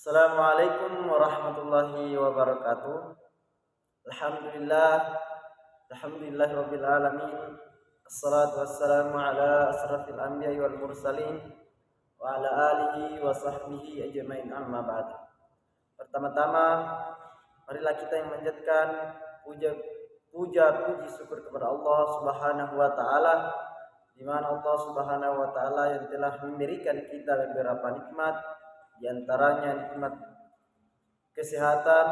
Assalamualaikum warahmatullahi wabarakatuh. Alhamdulillah, alhamdulillahirabbil alamin. Assalatu wassalamu ala asrafil anbiya'i wal mursalin wa ala alihi wa sahbihi ajmain amma ba'd. Pertama-tama, marilah kita yang menjadikan puji syukur kepada Allah Subhanahu wa taala, di mana Allah Subhanahu wa taala yang telah memberikan kita beberapa nikmat, di antaranya nikmat kesehatan,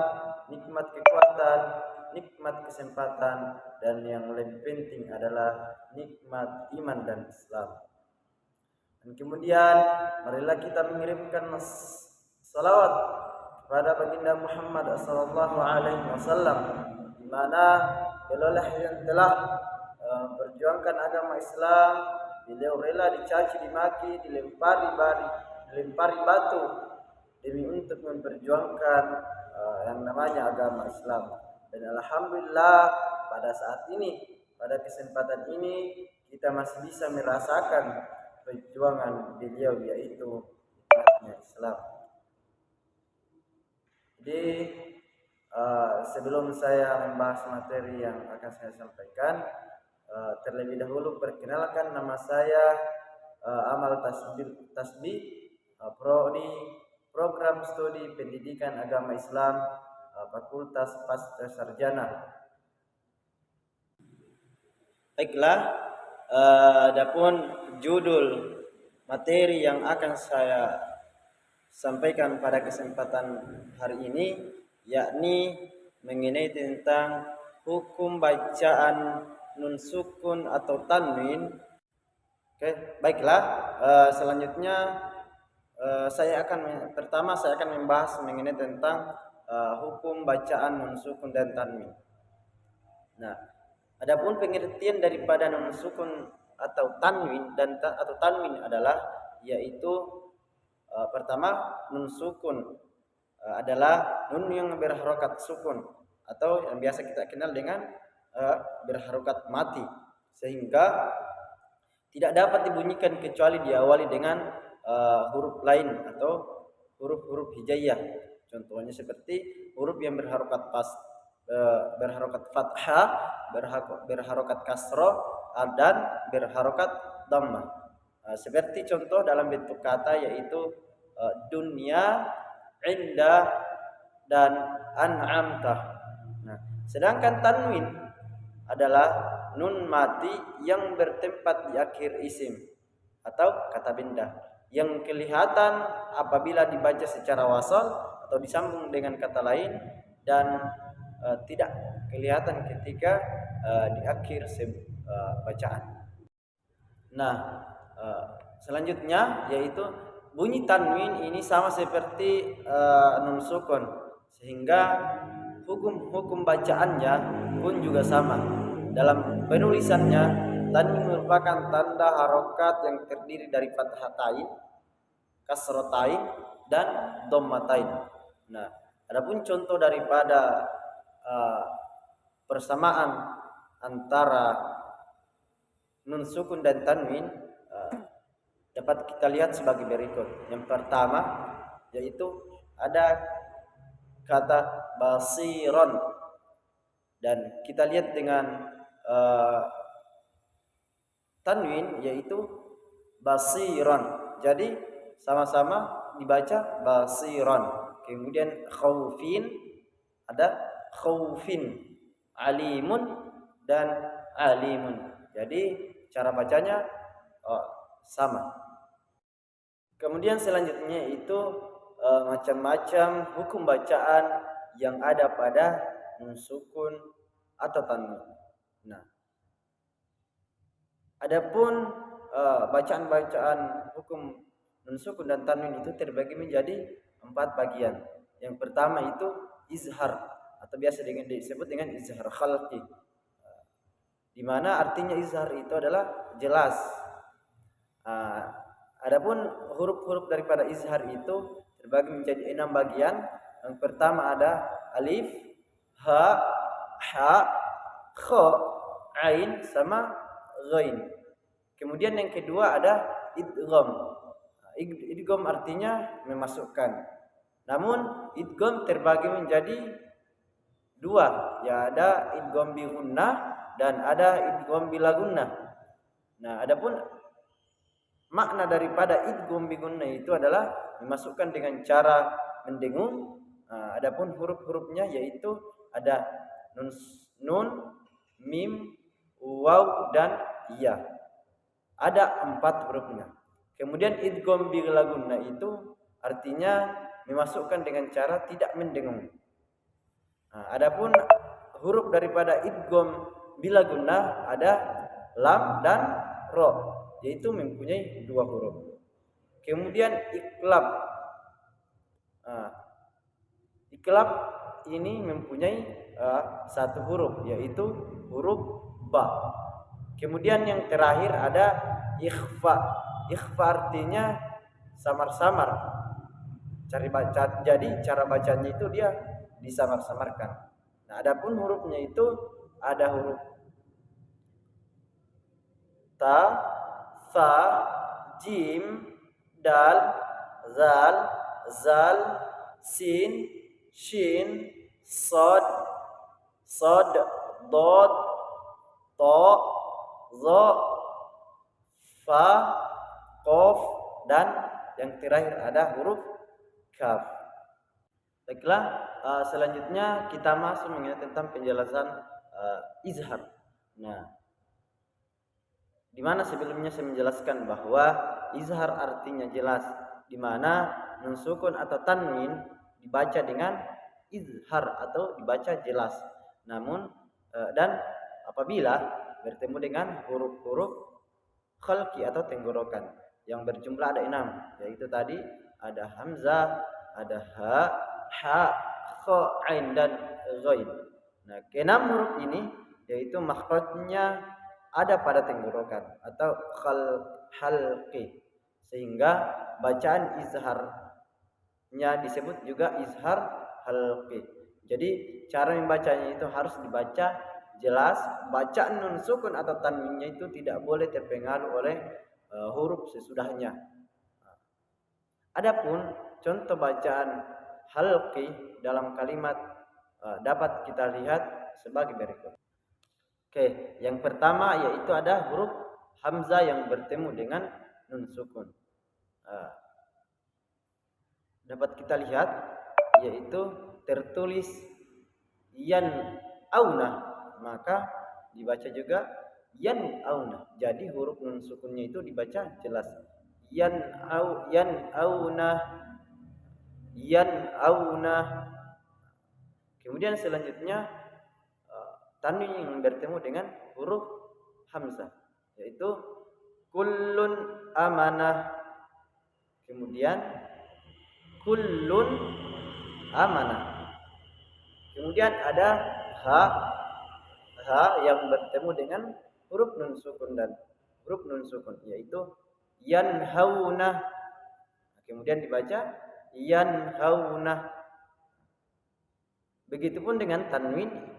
nikmat kekuatan, nikmat kesempatan, dan yang lebih penting adalah nikmat iman dan Islam. Dan kemudian marilah kita mengirimkan salawat kepada baginda Muhammad sallallahu alaihi wasallam, di mana beliau yang telah perjuangkan agama Islam. Beliau rela dicaci, dimaki, dilempari batu demi untuk memperjuangkan yang namanya agama Islam. Dan alhamdulillah pada saat ini, pada kesempatan ini kita masih bisa merasakan perjuangan beliau, yaitu nikmatnya Islam. Jadi sebelum saya membahas materi yang akan saya sampaikan, terlebih dahulu perkenalkan, nama saya Amal Tasbih, prodi Program Studi Pendidikan Agama Islam, Fakultas Pasca Sarjana. Baiklah, adapun judul materi yang akan saya sampaikan pada kesempatan hari ini yakni mengenai tentang hukum bacaan nun sukun atau tanwin. Oke, baiklah. Selanjutnya saya akan membahas mengenai tentang hukum bacaan nun sukun dan tanwin. Nah, adapun pengertian daripada nun sukun atau tanwin atau tanwin adalah yaitu pertama, nun sukun adalah nun yang berharokat sukun atau yang biasa kita kenal dengan berharokat mati, sehingga tidak dapat dibunyikan kecuali diawali dengan huruf lain atau huruf-huruf hijaiyah. Contohnya seperti huruf yang berharokat berharokat fathah, berharokat kasroh, dan berharokat dhammah. Seperti contoh dalam bentuk kata yaitu dunya, inda, dan an'amta. Nah, sedangkan tanwin adalah nun mati yang bertempat di akhir isim atau kata benda, yang kelihatan apabila dibaca secara wasal atau disambung dengan kata lain, dan tidak kelihatan ketika di akhir bacaan. Nah, selanjutnya yaitu bunyi tanwin ini sama seperti nun sukun, sehingga hukum bacaannya pun juga sama. Dalam penulisannya, tanwin merupakan tanda harokat yang terdiri dari fathatain, kasrotain, dan dhammatain. Nah, adapun contoh daripada persamaan antara nun sukun dan tanwin dapat kita lihat sebagai berikut. Yang pertama yaitu ada kata basiron, dan kita lihat dengan tanwin yaitu basiron, jadi sama-sama dibaca basiron. Kemudian khaufin, ada khaufin, alimun, dan alimun. Jadi cara bacanya sama. Kemudian selanjutnya itu macam-macam hukum bacaan yang ada pada nun sukun atau tanwin. Nah, adapun bacaan-bacaan hukum nun sukun dan tanwin itu terbagi menjadi 4 bagian. Yang pertama itu izhar atau biasa disebut dengan izhar khalqi, di mana artinya izhar itu adalah jelas. Adapun huruf-huruf daripada izhar itu terbagi menjadi 6 bagian. Yang pertama ada alif, ha, ha, kha, ain, sama ghain. Kemudian yang kedua ada idgham. Idgham artinya memasukkan. Namun idgham terbagi menjadi dua, ya ada idgham bi gunnah dan ada idgham bila gunnah. Nah, adapun makna daripada idgham bi gunnah itu adalah dimasukkan dengan cara mendengung. Adapun huruf-hurufnya yaitu ada nun, mim, waw dan ya. Ada 4 hurufnya. Kemudian idgham bila gunnah itu artinya memasukkan dengan cara tidak mendengung. Adapun huruf daripada idgham bila gunnah ada lam dan ro, yaitu mempunyai 2 huruf. Kemudian iklab. Iklab ini mempunyai 1 huruf, yaitu huruf ba. Kemudian yang terakhir ada ikhfa. Ikhfa artinya samar-samar. Jadi cara bacanya itu dia disamar-samarkan. Nah, adapun hurufnya itu ada huruf ta, sa, jim, dal, zal, zal, sin, shin, sod, dod, to, zo, fa, qaf dan yang terakhir ada huruf kaf. Baiklah, selanjutnya kita masuk mengenai tentang penjelasan izhar. Nah, di mana sebelumnya saya menjelaskan bahwa izhar artinya jelas, di mana nun sukun atau tanwin dibaca dengan izhar atau dibaca jelas. Namun dan apabila bertemu dengan huruf-huruf khalqi atau tenggorokan yang berjumlah ada 6, yaitu tadi ada hamzah, ada ha, kha, ain dan ghain. Nah, ke-6 huruf ini yaitu makhrajnya ada pada tenggorokan atau halqi, sehingga bacaan izharnya disebut juga izhar halqi. Jadi cara membacanya itu harus dibaca jelas. Bacaan nun sukun atau tanwinnya itu tidak boleh terpengaruh oleh huruf sesudahnya. Adapun contoh bacaan halqi dalam kalimat dapat kita lihat sebagai berikut. Oke, yang pertama yaitu ada huruf hamzah yang bertemu dengan nun sukun. Dapat kita lihat yaitu tertulis yan auna, maka dibaca juga yan auna. Jadi huruf nun sukunnya itu dibaca jelas. Yan auna. Kemudian selanjutnya tanwin yang bertemu dengan huruf hamzah yaitu kullun amanah. Kemudian kullun amanah. Kemudian ada ha yang bertemu dengan huruf nun sukun dan huruf nun sukun yaitu yanhauna. Kemudian dibaca yanhauna. Begitupun dengan tanwin.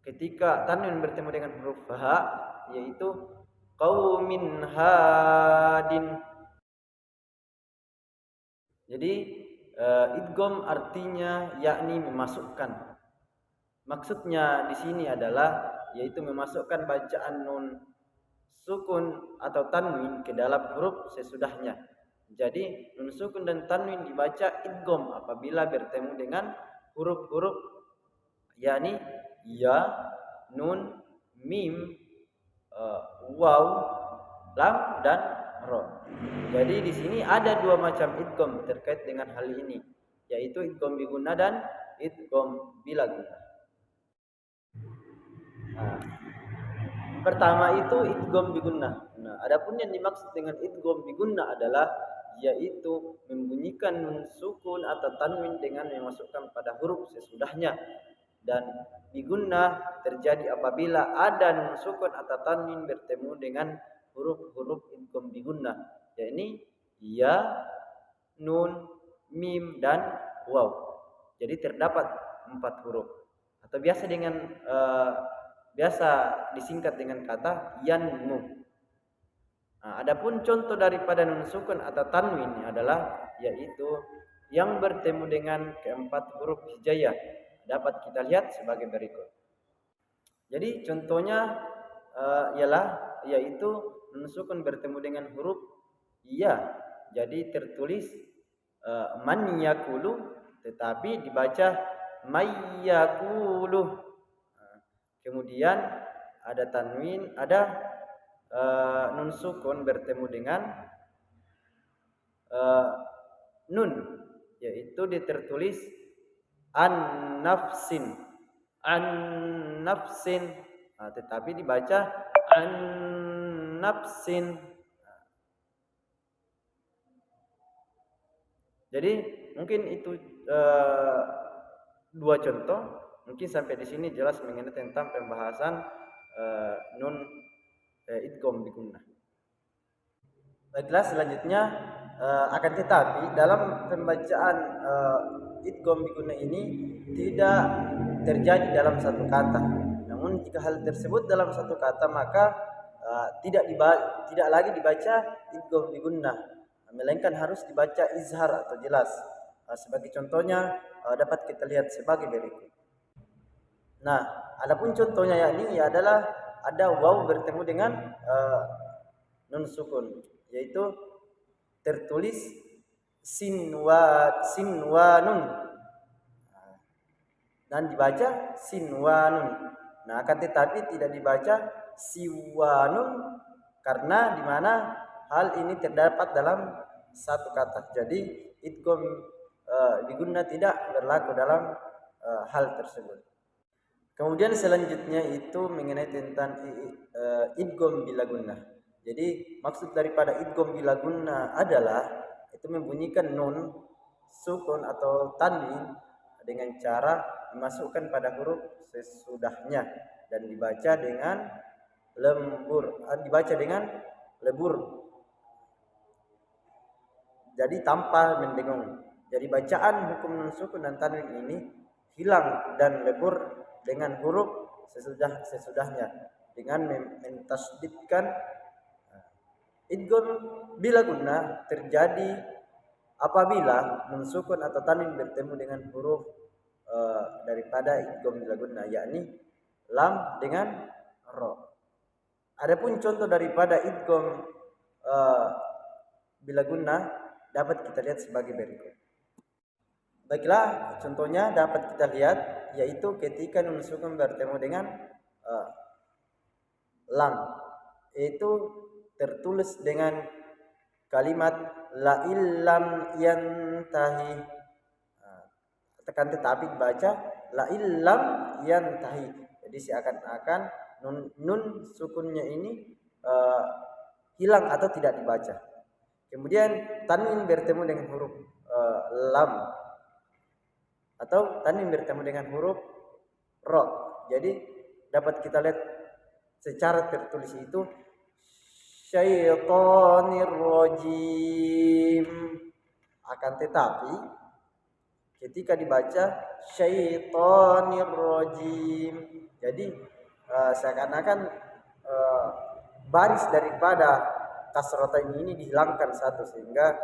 Ketika tanwin bertemu dengan huruf ha yaitu qaumin hadin. Jadi idgham artinya yakni memasukkan. Maksudnya di sini adalah yaitu memasukkan bacaan nun sukun atau tanwin ke dalam huruf sesudahnya. Jadi nun sukun dan tanwin dibaca idgham apabila bertemu dengan huruf-huruf yakni ya, nun, mim, waw, lam dan ro. Jadi di sini ada 2 macam idgham terkait dengan hal ini, yaitu idgham bi gunnah dan idgham bila gunnah. Pertama itu idgham bi gunnah. Nah, adapun yang dimaksud dengan idgham bi gunnah adalah yaitu membunyikan nun sukun atau tanwin dengan memasukkan pada huruf sesudahnya. Dan bi gunnah terjadi apabila ada nun sukun atau tanwin bertemu dengan huruf-huruf idgham bi gunnah, yakni ya, nun, mim dan waw. Jadi terdapat 4 huruf atau biasa disingkat dengan kata yanmu. Adapun contoh daripada nun sukun atau tanwin adalah yaitu yang bertemu dengan keempat huruf hijaiyah dapat kita lihat sebagai berikut. Jadi contohnya yaitu nun sukun bertemu dengan huruf iya. Jadi tertulis man yakulu tetapi dibaca mayyakulu. Kemudian ada tanwin, ada nun sukun bertemu dengan nun, yaitu ditertulis an-nafsin, an-nafsin, tetapi dibaca an-nafsin. Jadi mungkin itu dua contoh. Mungkin sampai di sini jelas mengenai tentang pembahasan nun idgham bi gunnah. Baiklah, selanjutnya akan tetapi dalam pembacaan idgham bi gunnah ini tidak terjadi dalam satu kata. Namun jika hal tersebut dalam satu kata, maka tidak lagi dibaca idgham bi gunnah, melainkan harus dibaca izhar atau jelas. Sebagai contohnya dapat kita lihat sebagai berikut. Nah, adapun contohnya yakni adalah ada waw bertemu dengan nun sukun, yaitu tertulis sinwanun dan dibaca sinwanun. Nah, akan tetapi tidak dibaca siwanun karena di mana hal ini terdapat dalam satu kata. Jadi idgham bi gunnah tidak berlaku dalam hal tersebut. Kemudian selanjutnya itu mengenai tentang idgham bila gunnah. Jadi maksud daripada idgham bila gunnah adalah itu membunyikan nun sukun atau tanwin dengan cara dimasukkan pada huruf sesudahnya dan dibaca dengan lebur. Jadi tanpa mendengung. Jadi bacaan hukum nun sukun dan tanwin ini hilang dan lebur dengan huruf sesudahnya dengan mentasdidkan. Idgham bila gunnah terjadi apabila nun sukun atau tanwin bertemu dengan huruf daripada idgham bila gunnah, yakni lam dengan ro. Adapun contoh daripada idgham bila gunnah dapat kita lihat sebagai berikut. Baiklah, contohnya dapat kita lihat yaitu ketika nun sukun bertemu dengan lam, yaitu tertulis dengan kalimat la illam yantahi. Tetapi dibaca la illam yantahi. Jadi seakan-akan nun sukunnya ini hilang atau tidak dibaca. Kemudian tanwin bertemu dengan huruf lam atau tanwin bertemu dengan huruf ro. Jadi dapat kita lihat secara tertulis itu syaitonir rajim. Akan tetapi ketika dibaca syaitonir rajim, jadi seakan-akan baris daripada kasrotain ini dihilangkan satu sehingga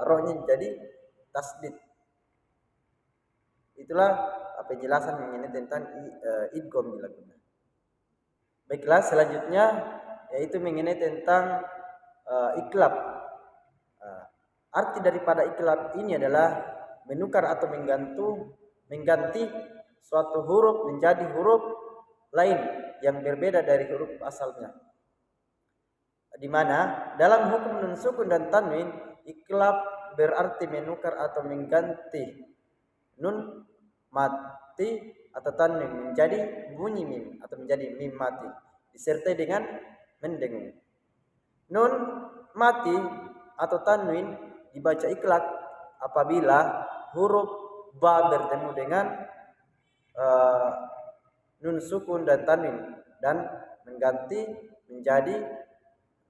rohnya jadi tasdid. Itulah penjelasan mengenai tentang idgham bila gunnah. Baiklah, selanjutnya yaitu mengenai tentang iklab. Arti daripada iklab ini adalah menukar atau mengganti suatu huruf menjadi huruf lain yang berbeda dari huruf asalnya. Di mana dalam hukum nun sukun dan tanwin, iklab berarti menukar atau mengganti nun mati atau tanwin menjadi bunyi mim atau menjadi mim mati disertai dengan mendengung. Nun mati atau tanwin dibaca iklab apabila huruf ba bertemu dengan nun sukun dan tanwin dan mengganti menjadi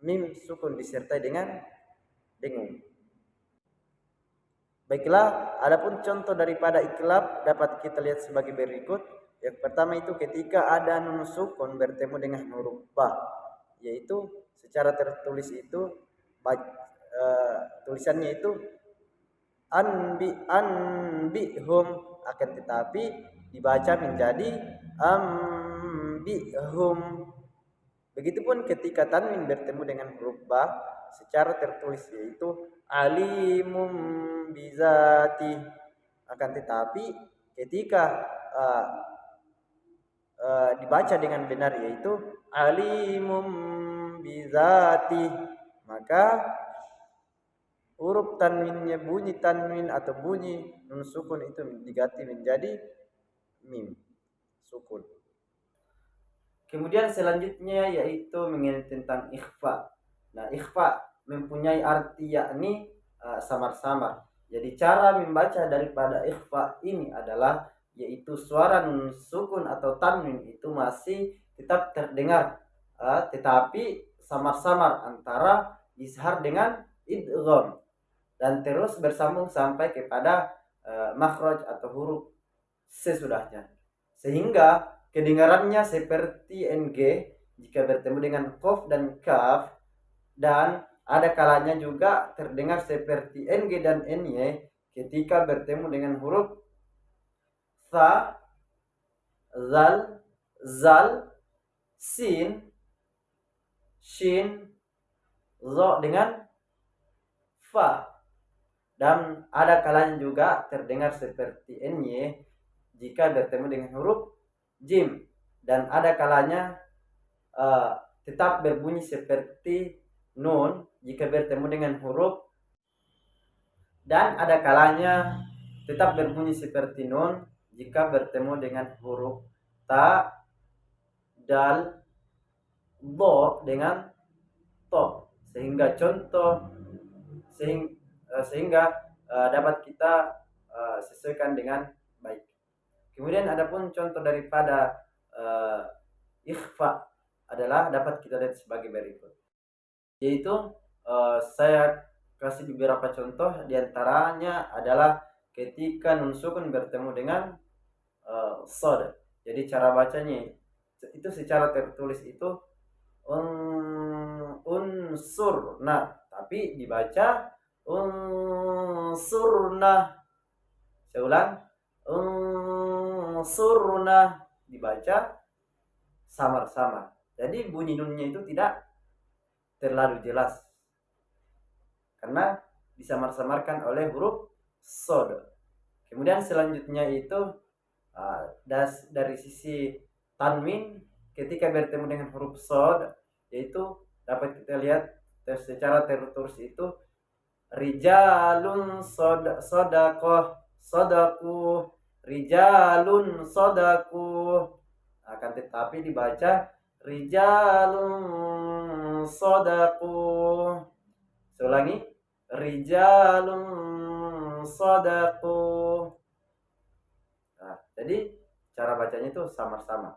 mim sukun disertai dengan dengung. Baiklah, adapun contoh daripada iklab dapat kita lihat sebagai berikut. Yang pertama itu ketika ada nun sukun bertemu dengan huruf ba, yaitu secara tertulis itu tulisannya itu anbihum, akan tetapi dibaca menjadi ambihum. Begitupun ketika tanwin bertemu dengan huruf ba secara tertulis, yaitu alimum bizati, akan tetapi ketika dibaca dengan benar, yaitu alimum bizati, maka huruf tanwinnya, bunyi tanwin atau bunyi nun sukun itu diganti menjadi mim sukun. Kemudian selanjutnya yaitu mengenai tentang ikhfa. Nah, ikhfa mempunyai arti yakni samar-samar. Jadi cara membaca daripada ikhfa ini adalah yaitu suara nun sukun atau tanwin itu masih tetap terdengar, tetapi samar-samar antara izhar dengan idgham, dan terus bersambung sampai kepada makhraj atau huruf sesudahnya, sehingga kedengarannya seperti ng jika bertemu dengan qaf dan kaf, dan ada kalanya juga terdengar seperti ng dan ny ketika bertemu dengan huruf tha, zal, zal, sin, shin, zo dengan fa, dan ada kalanya juga terdengar seperti ny jika bertemu dengan huruf jim, dan ada kalanya tetap berbunyi seperti nun jika bertemu dengan huruf, dan ada kalanya tetap berbunyi seperti nun jika bertemu dengan huruf ta, dal, bo dengan to, sehingga dapat kita sesuaikan dengan baik. Kemudian adapun contoh daripada ikhfa adalah dapat kita lihat sebagai berikut, yaitu saya kasih beberapa contoh, diantaranya adalah ketika nun sukun bertemu dengan sod. Jadi cara bacanya itu secara tertulis itu unsurna, tapi dibaca unsurna. Saya ulang, unsurna, dibaca samar-samar. Jadi bunyi nunnya itu tidak terlalu jelas karena disamar-samarkan oleh huruf sod. Kemudian selanjutnya itu dari sisi tanwin ketika bertemu dengan huruf sod, yaitu dapat kita lihat secara tertulis itu rijalun sodakoh, sodaku, rijalun sodaku, akan tetapi dibaca rijalun sodaku. Saya ulangi, rijalun sodaku. Nah, jadi cara bacanya itu samar-samar.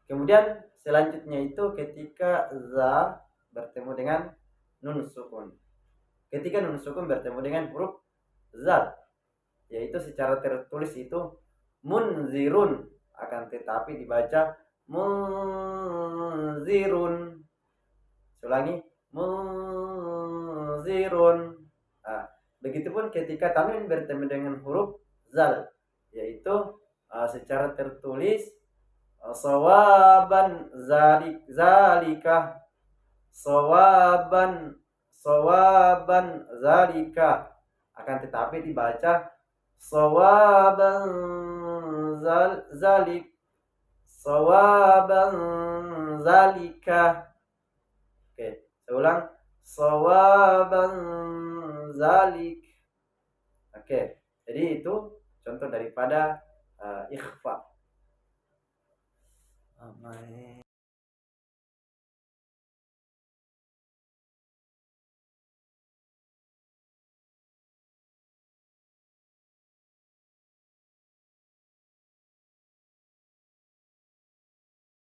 Kemudian selanjutnya itu ketika za bertemu dengan nun sukun. Ketika nun sukun bertemu dengan huruf za, yaitu secara tertulis itu munzirun, akan tetapi dibaca munzirun. Ulangi, munzirun. Nah, begitupun ketika tanwin bertemu dengan huruf zal, yaitu secara tertulis sawaban zalika, sawaban zalika, akan tetapi dibaca sawaban zalik, sawaban zalika. Oke, saya ulang, sawaban zalik. Oke, jadi itu contoh daripada ikhfa.